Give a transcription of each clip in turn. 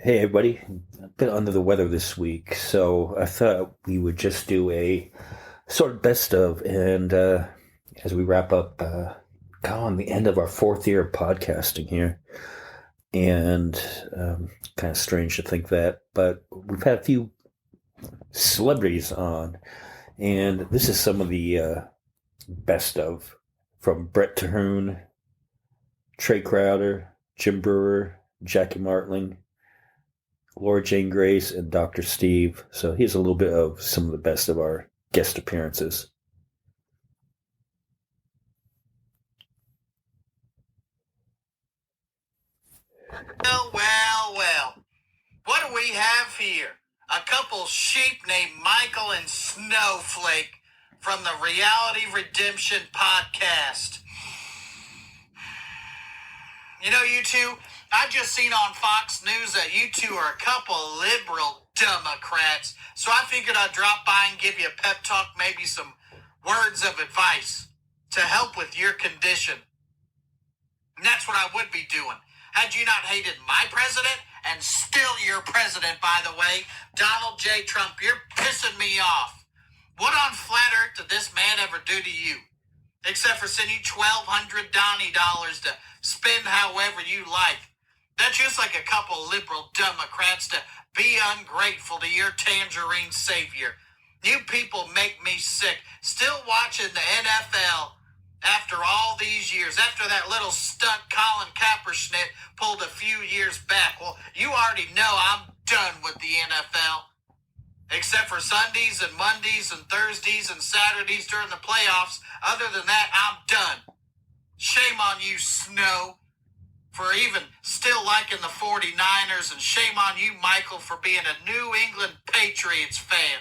Hey everybody, a bit under the weather this week, so I thought we would just do a sort of best of, and as we wrap up, on the end of our fourth year of podcasting here, and kind of strange to think that, but we've had a few celebrities on, and this is some of the best of from Bret Turhune, Trae Crowder, Jim Breuer, Jackie Martling, Laura Jane Grace, and Dr. Steve. So here's a little bit of some of the best of our guest appearances. Well. What do we have here? A couple sheep named Michael and Snowflake from the Reality Redemption podcast. You know, you two, I just seen on Fox News that you two are a couple liberal Democrats. So I figured I'd drop by and give you a pep talk, maybe some words of advice to help with your condition. And that's what I would be doing. Had you not hated my president, and still your president, by the way, Donald J. Trump, you're pissing me off. What on flat earth did this man ever do to you? Except for sending you $1,200 Donnie dollars to spend however you like. That's just like a couple liberal Democrats to be ungrateful to your tangerine savior. You people make me sick. Still watching the NFL after all these years, after that little stunt Colin Kaepernick pulled a few years back. Well, you already know I'm done with the NFL. Except for Sundays and Mondays and Thursdays and Saturdays during the playoffs. Other than that, I'm done. Shame on you, Snow, for even still liking the 49ers, and shame on you, Michael, for being a New England Patriots fan.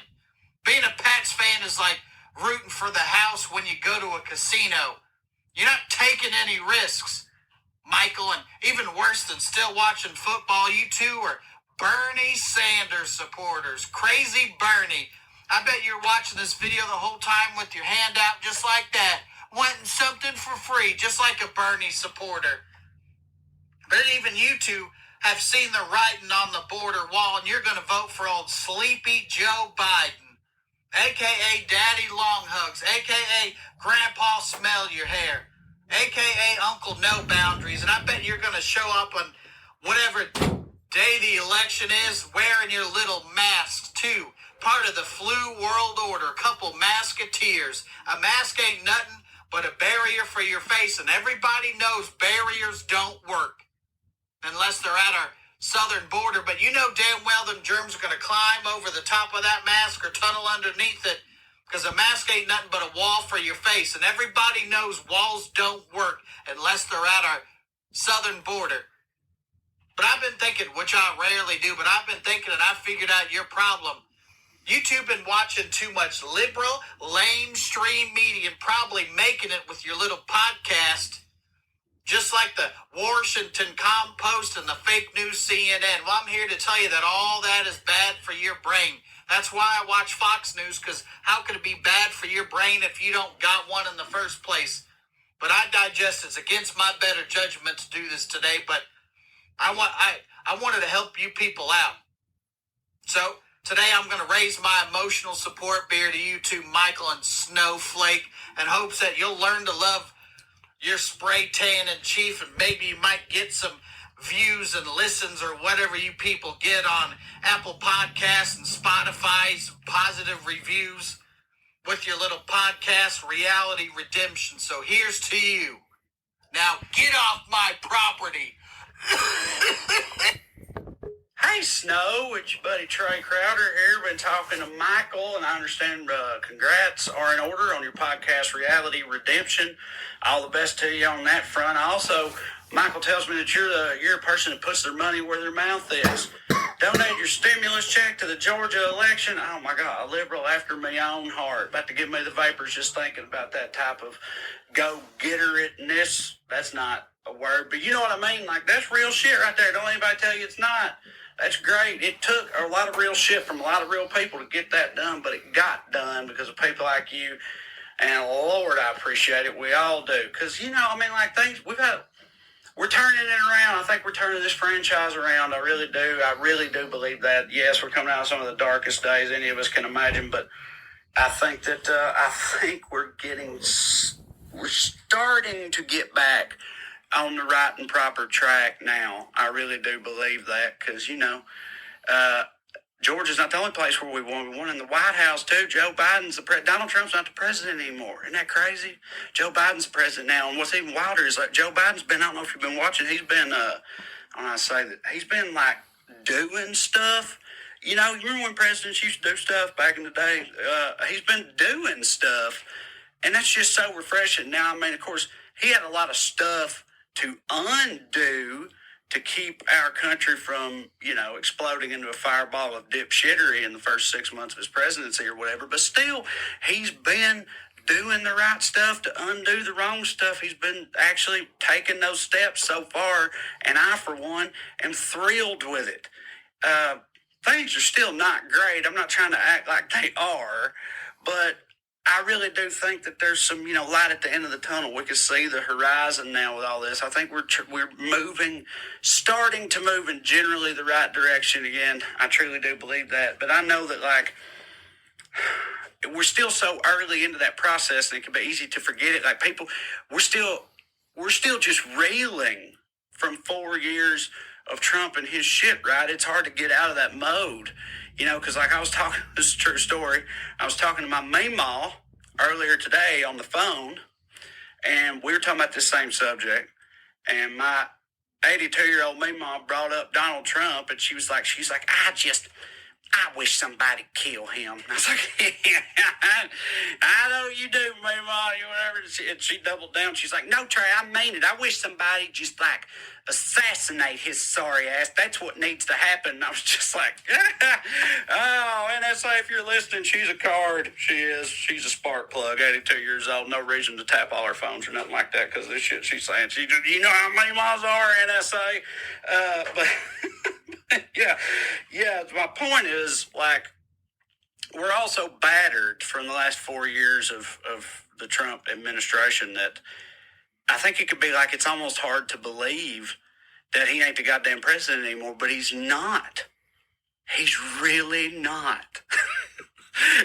Being a Pats fan is like rooting for the house when you go to a casino. You're not taking any risks, Michael, and even worse than still watching football, you two are Bernie Sanders supporters. Crazy Bernie. I bet you're watching this video the whole time with your hand out just like that, wanting something for free, just like a Bernie supporter. But even you two have seen the writing on the border wall, and you're going to vote for old Sleepy Joe Biden, a.k.a. Daddy Longhugs, a.k.a. Grandpa Smell Your Hair, a.k.a. Uncle No Boundaries. And I bet you're going to show up on whatever day the election is wearing your little masks, too. Part of the flu world order, a couple masketeers. A mask ain't nothing but a barrier for your face, and everybody knows barriers don't work unless they're at our southern border. But you know damn well them germs are going to climb over the top of that mask or tunnel underneath it, because a mask ain't nothing but a wall for your face, and everybody knows walls don't work unless they're at our southern border. But I've been thinking, which I rarely do, but I've been thinking and I figured out your problem. You two been watching too much liberal, lamestream media and probably making it with your little podcast, just like the Washington Compost and the fake news CNN. Well, I'm here to tell you that all that is bad for your brain. That's why I watch Fox News, because how could it be bad for your brain if you don't got one in the first place? But I digest it's against my better judgment to do this today, but I wanted to help you people out. So today I'm going to raise my emotional support beer to you two, Michael and Snowflake, in hopes that you'll learn to love your spray tan in chief, and maybe you might get some views and listens or whatever you people get on Apple Podcasts and Spotify's positive reviews with your little podcast, Reality Redemption. So here's to you. Now get off my property. Hey, Snow, it's your buddy Trae Crowder here. Been talking to Michael, and I understand congrats are in order on your podcast, Reality Redemption. All the best to you on that front. Also, Michael tells me that you're a person that puts their money where their mouth is. Donate your stimulus check to the Georgia election. Oh, my God, a liberal after my own heart. About to give me the vapors just thinking about that type of go-getter-itness. That's not a word, but you know what I mean? Like, that's real shit right there. Don't anybody tell you it's not. That's great. It took a lot of real shit from a lot of real people to get that done, but it got done because of people like you. And Lord, I appreciate it. We all do. Because, you know, I mean, like things, we've had we're turning it around. I think we're turning this franchise around. I really do. I really do believe that. Yes, we're coming out of some of the darkest days any of us can imagine, but I think that we're starting to get back on the right and proper track now. I really do believe that because, Georgia's not the only place where we won. We won in the White House, too. Joe Biden's Donald Trump's not the president anymore. Isn't that crazy? Joe Biden's the president now. And what's even wilder is like Joe Biden's been, I don't know if you've been watching, he's been, he's been like doing stuff. You remember when presidents used to do stuff back in the day? He's been doing stuff. And that's just so refreshing. Now, of course, he had a lot of stuff to undo to keep our country from, exploding into a fireball of dipshittery in the first 6 months of his presidency or whatever. But still, he's been doing the right stuff to undo the wrong stuff. He's been actually taking those steps so far, and I, for one, am thrilled with it. Things are still not great. I'm not trying to act like they are, but I really do think that there's some, light at the end of the tunnel. We can see the horizon now with all this. I think we're starting to move in generally the right direction again. I truly do believe that. But I know that, we're still so early into that process, and it can be easy to forget it. Like, people, we're still just reeling from 4 years of Trump and his shit, right? It's hard to get out of that mode. Because I was talking, this is a true story, I was talking to my Meemaw earlier today on the phone, and we were talking about this same subject, and my 82-year-old Meemaw brought up Donald Trump, and she was like, I wish somebody'd kill him. And I was like, I know you do, Meemaw, whatever. And she doubled down. She's like, no, Trae, I mean it. I wish somebody just assassinate his sorry ass. That's what needs to happen. And I was just like, oh, NSA, if you're listening, she's a card. She is. She's a spark plug, 82 years old. No reason to tap all her phones or nothing like that because of this shit she's saying. You know how Meemaws are, NSA? But yeah, my point is, we're also battered from the last 4 years of the Trump administration that I think it could be it's almost hard to believe that he ain't the goddamn president anymore, but he's not. He's really not.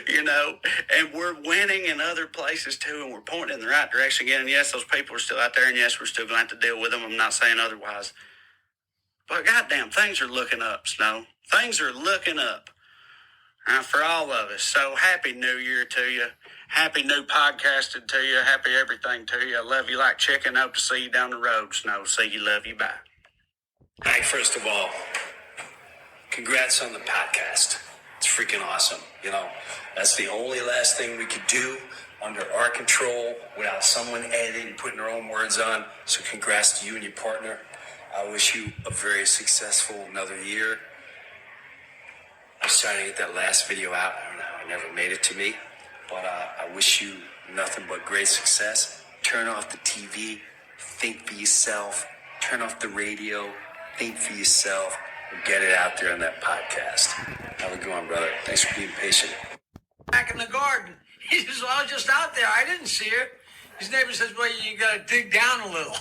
And we're winning in other places too, and we're pointing in the right direction again. And yes, those people are still out there, and yes, we're still going to have to deal with them. I'm not saying otherwise. But goddamn, things are looking up, Snow. Things are looking up for all of us. So happy New Year to you. Happy new podcasting to you. Happy everything to you. I love you like chicken. Hope to see you down the road, Snow. See you, love you, bye. Hey, first of all, congrats on the podcast. It's freaking awesome. That's the only last thing we could do under our control without someone editing, putting their own words on. So congrats to you and your partner. I wish you a very successful another year. I'm starting to get that last video out. I don't know how it never made it to me. But I wish you nothing but great success. Turn off the TV. Think for yourself. Turn off the radio. Think for yourself. And get it out there on that podcast. Have a good one, brother. Thanks for being patient. Back in the garden. He says, well, I was just out there. I didn't see her. His neighbor says, well, you got to dig down a little.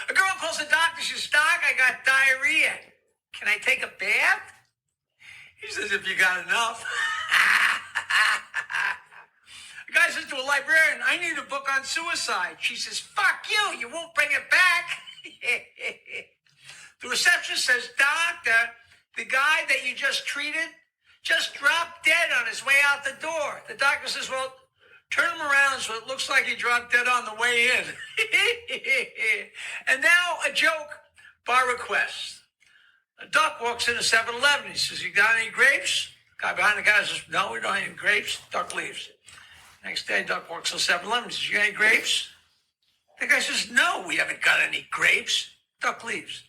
A girl calls the doctor. She says, Doc, I got diarrhea. Can I take a bath? He says, if you got enough. The guy says to a librarian, I need a book on suicide. She says, fuck you. You won't bring it back. The receptionist says, Doctor, the guy that you just treated just dropped dead on his way out the door. The doctor says, well, turn him around so it looks like he dropped dead on the way in. And now a joke bar request. A duck walks into 7-Eleven. He says, you got any grapes? Guy behind the counter says, no, we don't have any grapes. Duck leaves. Next day, duck walks to 7-Eleven. He says, you got any grapes? The guy says, no, we haven't got any grapes. Duck leaves.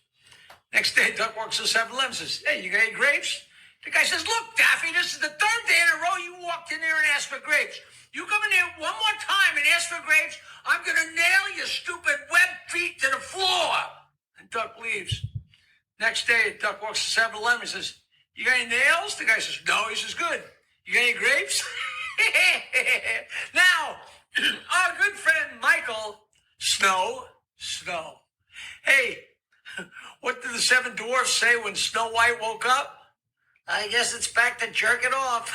Next day, duck walks to 7-Eleven. Says, hey, you got any grapes? The guy says, look, Daffy, this is the third day in a row you walked in there and asked for grapes. You come in here one more time and ask for grapes, I'm going to nail your stupid web feet to the floor. And duck leaves. Next day, duck walks to 7-Eleven. He says, you got any nails? The guy says, no. He says, good. You got any grapes? Now, our good friend Michael Snow Snow. Hey, what did the seven dwarfs say when Snow White woke up? I guess it's back to jerking off.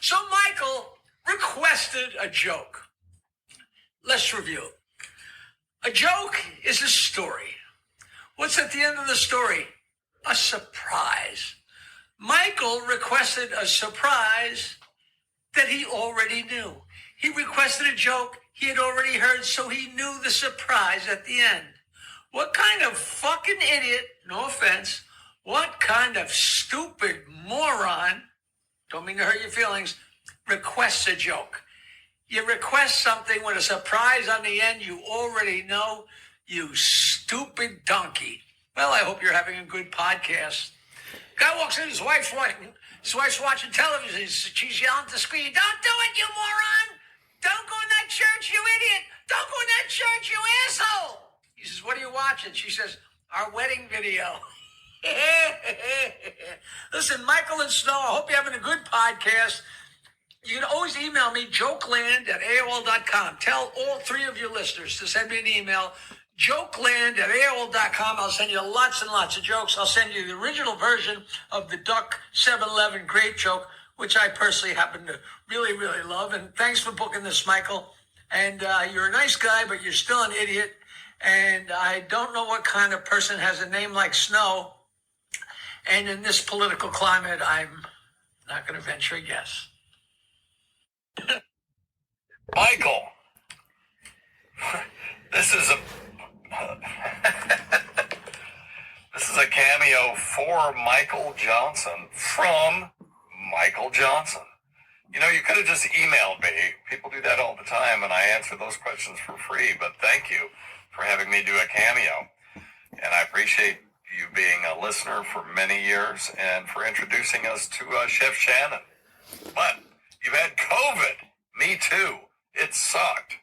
So Michael requested a joke. Let's review. A joke is a story. What's at the end of the story? A surprise. Michael requested a surprise that he already knew. He requested a joke he had already heard, so he knew the surprise at the end. What kind of fucking idiot, no offense, what kind of stupid moron, don't mean to hurt your feelings, requests a joke? You request something with a surprise on the end you already know, you stupid donkey. Well, I hope you're having a good podcast. Guy walks in, his wife's watching television. She's yelling at the screen, "Don't do it, you moron! Don't go in that church, you idiot! Don't go in that church, you asshole!" He says, "What are you watching?" She says, "Our wedding video." Listen, Michael and Snow, I hope you're having a good podcast. You can always email me, jokeland@AOL.com. Tell all three of your listeners to send me an email, jokeland@AOL.com. I'll send you lots and lots of jokes. I'll send you the original version of the Duck 7-Eleven grape joke, which I personally happen to really, really love. And thanks for booking this, Michael. And you're a nice guy, but you're still an idiot. And I don't know what kind of person has a name like Snow. And in this political climate, I'm not going to venture a guess. Michael, this is a cameo for Michael Johnson from Michael Johnson. You know, you could have just emailed me. People do that all the time, and I answer those questions for free. But thank you for having me do a cameo. And I appreciate you being a listener for many years and for introducing us to Chef Shannon. But you've had COVID. Me too. It sucked.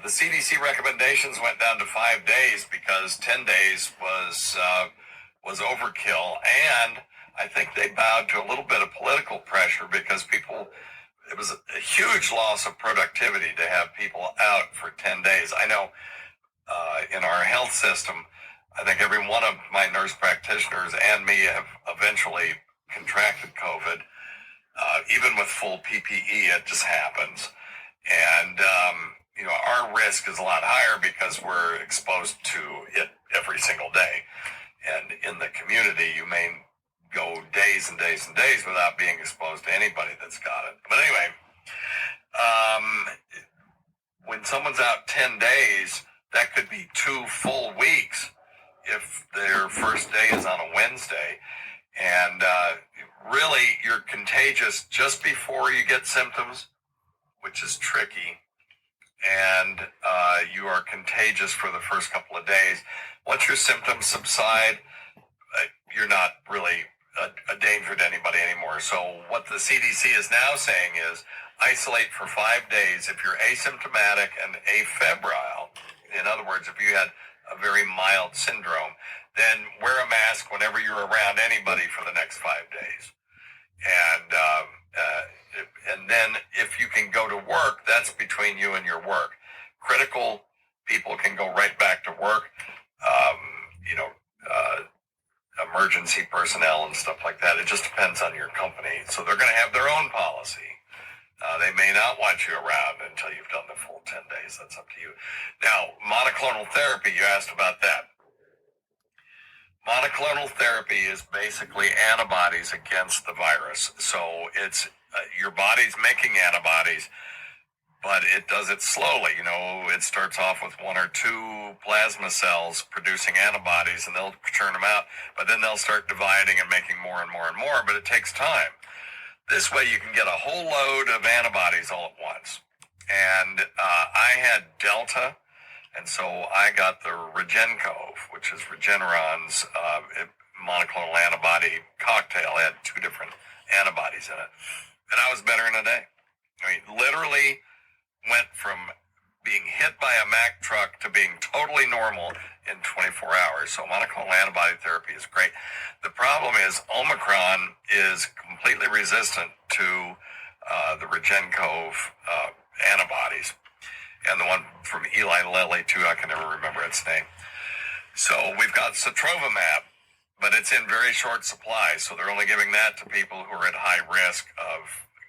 The CDC recommendations went down to 5 days because 10 days was overkill, and I think they bowed to a little bit of political pressure because it was a huge loss of productivity to have people out for 10 days. I know in our health system, I think every one of my nurse practitioners and me have eventually contracted COVID. Even with full PPE, it just happens. And, our risk is a lot higher because we're exposed to it every single day. And in the community, you may go days and days and days without being exposed to anybody that's got it. But anyway, when someone's out 10 days, that could be 2 full weeks if their first day is on a Wednesday. And really, you're contagious just before you get symptoms, which is tricky. And you are contagious for the first couple of days. Once your symptoms subside, you're not really a danger to anybody anymore. So what the CDC is now saying is isolate for 5 days if you're asymptomatic and afebrile. In other words, if you had a very mild syndrome, then wear a mask whenever you're around anybody for the next 5 days. And then if you can go to work, that's between you and your work. Critical people can go right back to work. Emergency personnel and stuff like that. It just depends on your company. So they're going to have their own policy. They may not want you around until you've done the full 10 days. That's up to you. Now, monoclonal therapy, you asked about that. Monoclonal therapy is basically antibodies against the virus. So it's your body's making antibodies, but it does it slowly. It starts off with 1 or 2 plasma cells producing antibodies, and they'll churn them out, but then they'll start dividing and making more and more and more, but it takes time. This way you can get a whole load of antibodies all at once. And I had Delta, and so I got the Regencov, which is Regeneron's monoclonal antibody cocktail. It had 2 different antibodies in it. And I was better in a day. I mean, literally went from being hit by a Mack truck to being totally normal in 24 hours. So monoclonal antibody therapy is great. The problem is Omicron is completely resistant to the Regencov antibodies. and the one from Eli Lilly too. I can never remember its name. So we've got sotrovimab, but it's in very short supply. So they're only giving that to people who are at high risk of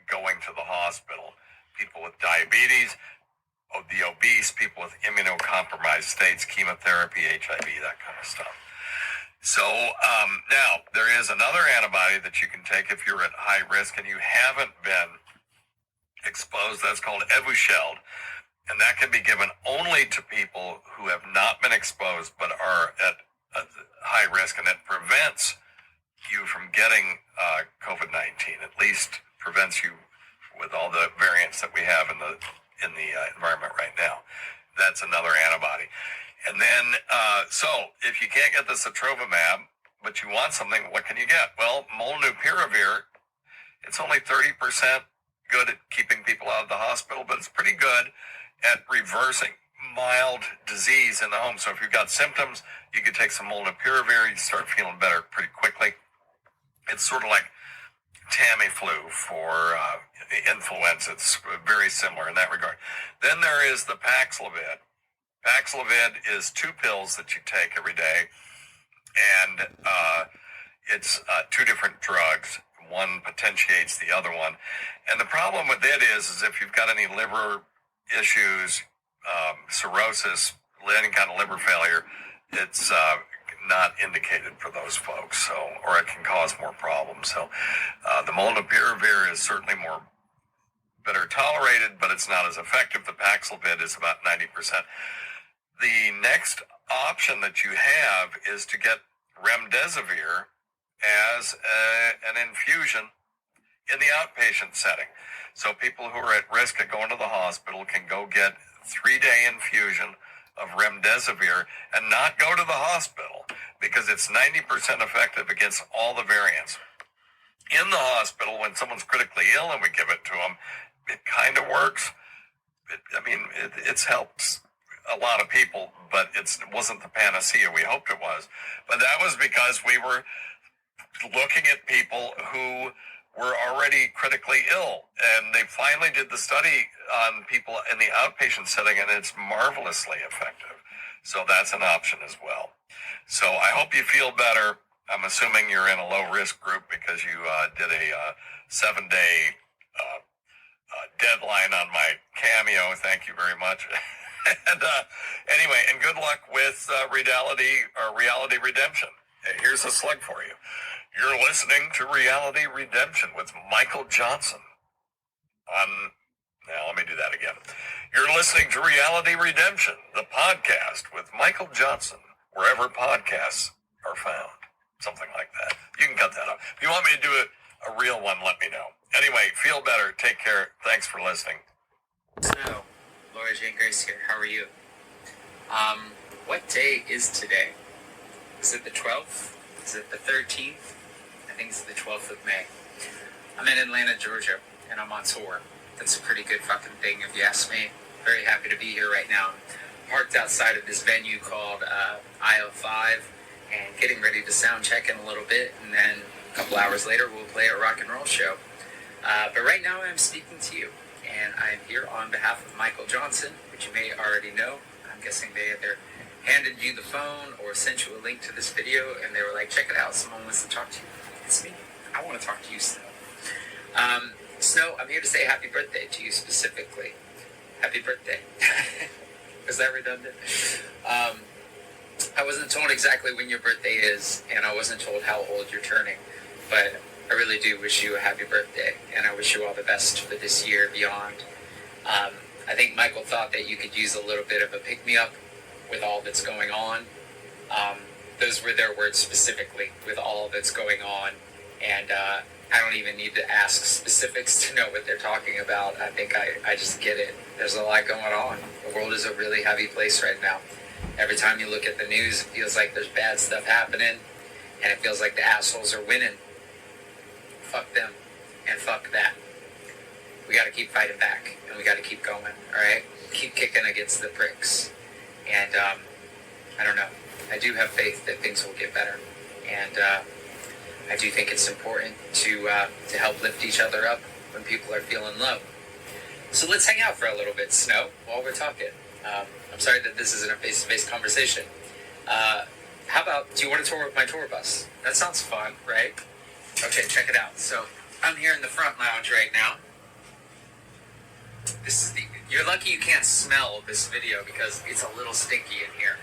going to the hospital. People with diabetes, the obese, people with immunocompromised states, chemotherapy, HIV, that kind of stuff. So now there is another antibody that you can take if you're at high risk and you haven't been exposed. That's called Evusheld. And that can be given only to people who have not been exposed but are at high risk, and it prevents you from getting COVID-19. At least prevents you with all the variants that we have in the environment right now. That's another antibody. And then, so if you can't get the sotrovimab, but you want something, what can you get? Well, molnupiravir, it's only 30% good at keeping people out of the hospital, but it's pretty good at reversing mild disease in the home. So if you've got symptoms, you can take some molnupiravir, you start feeling better pretty quickly. It's sort of like Tamiflu for influenza. It's very similar in that regard. Then there is the Paxlovid. Paxlovid is 2 pills that you take every day, and it's 2 different drugs. One potentiates the other one. And the problem with it is if you've got any liver issues, cirrhosis, any kind of liver failure, it's not indicated for those folks. So, or it can cause more problems. So the molnupiravir is certainly better tolerated, but it's not as effective. The Paxlovid is about 90%. The next option that you have is to get remdesivir as an infusion in the outpatient setting. So people who are at risk of going to the hospital can go get 3-day infusion of remdesivir and not go to the hospital because it's 90% effective against all the variants. In the hospital, when someone's critically ill and we give it to them, it kind of works. It's helped a lot of people, but it wasn't the panacea we hoped it was. But that was because we were looking at people who were already critically ill, and they finally did the study on people in the outpatient setting, and it's marvelously effective. So that's an option as well. So I hope you feel better. I'm assuming you're in a low-risk group because you did a 7-day deadline on my Cameo. Thank you very much. And anyway, and good luck with Reality Redemption. Here's a slug for you. You're listening to Reality Redemption with Michael Johnson. Now let me do that again. You're listening to Reality Redemption, the podcast with Michael Johnson, wherever podcasts are found. Something like that. You can cut that out. If you want me to do a real one, let me know. Anyway, feel better. Take care. Thanks for listening. So, Laura Jane Grace here. How are you? What day is today? Is it the 12th? Is it the 13th? I think it's the 12th of May. I'm in Atlanta, Georgia, and I'm on tour. That's a pretty good fucking thing, if you ask me. Very happy to be here right now. I'm parked outside of this venue called IO5 and getting ready to sound check in a little bit, and then a couple hours later we'll play a rock and roll show. But right now I'm speaking to you, and I'm here on behalf of Michael Johnson, which you may already know. I'm guessing they either handed you the phone or sent you a link to this video, and they were like, check it out, someone wants to talk to you. It's me. I want to talk to you, Snow. Snow, I'm here to say happy birthday to you specifically. Happy birthday. Was that redundant? I wasn't told exactly when your birthday is, and I wasn't told how old you're turning, but I really do wish you a happy birthday, and I wish you all the best for this year beyond. I think Michael thought that you could use a little bit of a pick-me-up with all that's going on. Those were their words specifically, with all that's going on, and I don't even need to ask specifics to know what they're talking about. I think I just get it. There's a lot going on. The world is a really heavy place right now. Every time you look at the news, it feels like there's bad stuff happening, and it feels like the assholes are winning. Fuck them, and fuck that. We gotta keep fighting back, and we gotta keep going, alright? Keep kicking against the pricks. And, I don't know. I do have faith that things will get better. And, I do think it's important to help lift each other up when people are feeling low. So let's hang out for a little bit, Snow, while we're talking. I'm sorry that this isn't a face-to-face conversation. How about, do you want to tour with my tour bus? That sounds fun, right? Okay, check it out. So I'm here in the front lounge right now. You're lucky you can't smell this video because it's a little stinky in here.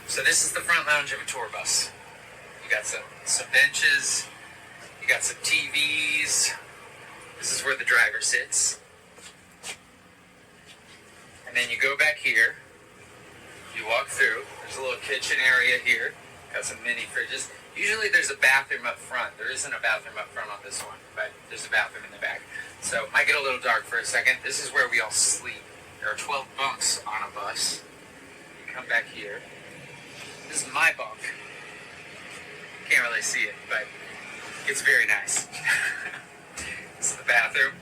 So this is the front lounge of a tour bus. You got some benches, you got some TVs. This is where the driver sits. And then you go back here, you walk through, there's a little kitchen area here, got some mini fridges. Usually there's a bathroom up front. There isn't a bathroom up front on this one, but there's a bathroom in the back. So it might get a little dark for a second. This is where we all sleep. There are 12 bunks on a bus. You come back here. This is my bunk. Can't really see it, but it's very nice. This is the bathroom.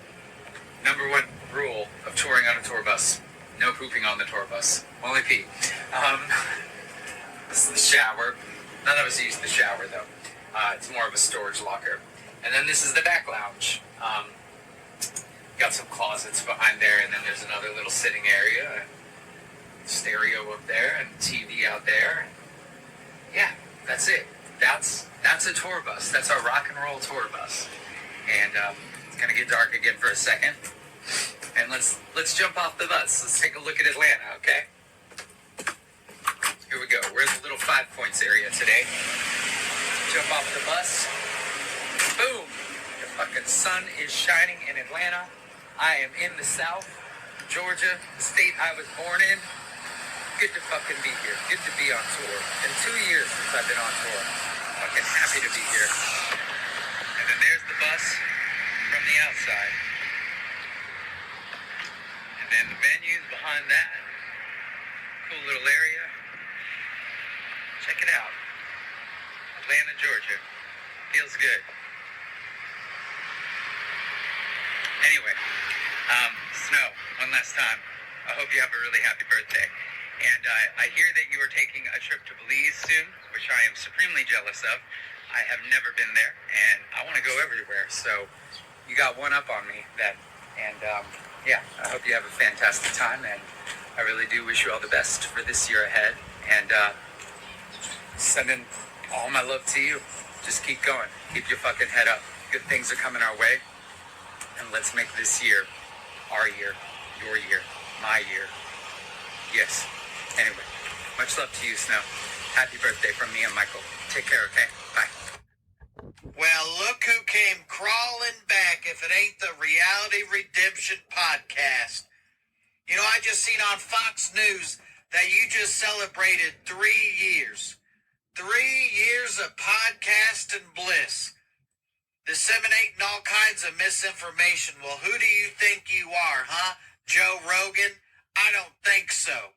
Number one rule of touring on a tour bus: no pooping on the tour bus. Only pee. This is the shower. None of us use the shower though. It's more of a storage locker. And then this is the back lounge. Got some closets behind there, and then there's another little sitting area, and stereo up there, and TV out there. Yeah, that's it. That's a tour bus. That's our rock and roll tour bus. And it's gonna get dark again for a second. And let's jump off the bus. Let's take a look at Atlanta, okay? Here we go. We're in the little 5 Points area today. Jump off the bus. Boom! The fucking sun is shining in Atlanta. I am in the South, Georgia, the state I was born in. Good to fucking be here. Good to be on tour. Been 2 years since I've been on tour. Fucking happy to be here. And then there's the bus from the outside. And then the venue's behind that. Cool little area. Check it out. Atlanta, Georgia. Feels good. Anyway, Snow, one last time. I hope you have a really happy birthday. And I hear that you are taking a trip to Belize soon, which I am supremely jealous of. I have never been there, and I want to go everywhere. So you got one up on me then. And yeah, I hope you have a fantastic time, and I really do wish you all the best for this year ahead. And sending all my love to you. Just keep going. Keep your fucking head up. Good things are coming our way. And let's make this year our year, your year, my year. Yes. Anyway, much love to you, Snow. Happy birthday from me and Michael. Take care, okay? Bye. Well, look who came crawling back if it ain't the Reality Redemption Podcast. You know, I just seen on Fox News that you just celebrated 3 years. 3 years of podcast and bliss. Disseminating all kinds of misinformation. Well, who do you think you are, huh? Joe Rogan? I don't think so.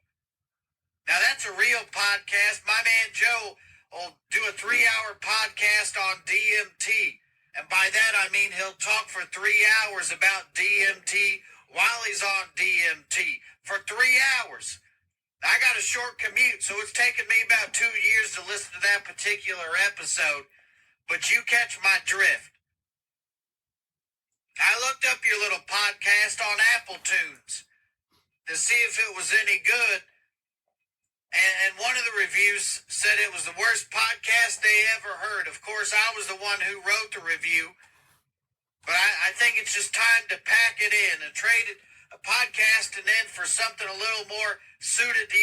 Now, that's a real podcast. My man Joe will do a 3-hour podcast on DMT. And by that, I mean he'll talk for 3 hours about DMT while he's on DMT. For 3 hours. I got a short commute, so it's taken me about 2 years to listen to that particular episode. But you catch my drift. I looked up your little podcast on Apple Tunes to see if it was any good. And one of the reviews said it was the worst podcast they ever heard. Of course, I was the one who wrote the review. But I think it's just time to pack it in and trade a podcasting in for something a little more suited to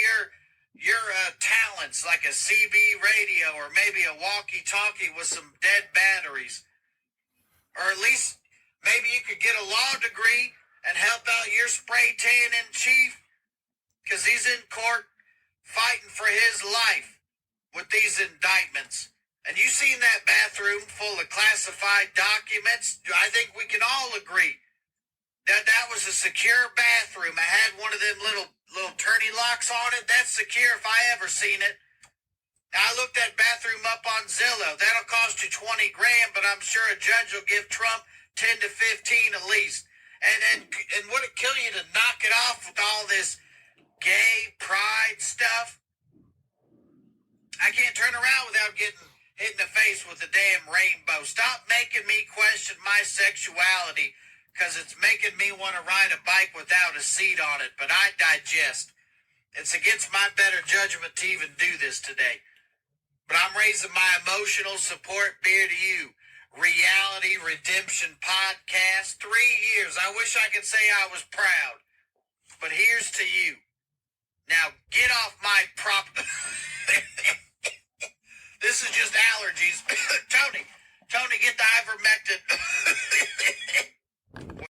your talents, like a CB radio or maybe a walkie-talkie with some dead batteries. Or at least maybe you could get a law degree and help out your spray tan in chief, because he's in court fighting for his life with these indictments. And you seen that bathroom full of classified documents? I think we can all agree that that was a secure bathroom. It had one of them little turny locks on it. That's secure if I ever seen it. Now, I looked that bathroom up on Zillow. That'll cost you $20,000, but I'm sure a judge will give Trump 10 to 15 at least. And would it kill you to knock it off with all this gay pride stuff? I can't turn around without getting hit in the face with the damn rainbow. Stop making me question my sexuality, because it's making me want to ride a bike without a seat on it, but I digest. It's against my better judgment to even do this today. But I'm raising my emotional support beer to you. Reality Redemption Podcast, 3 years. I wish I could say I was proud, but here's to you. Now get off my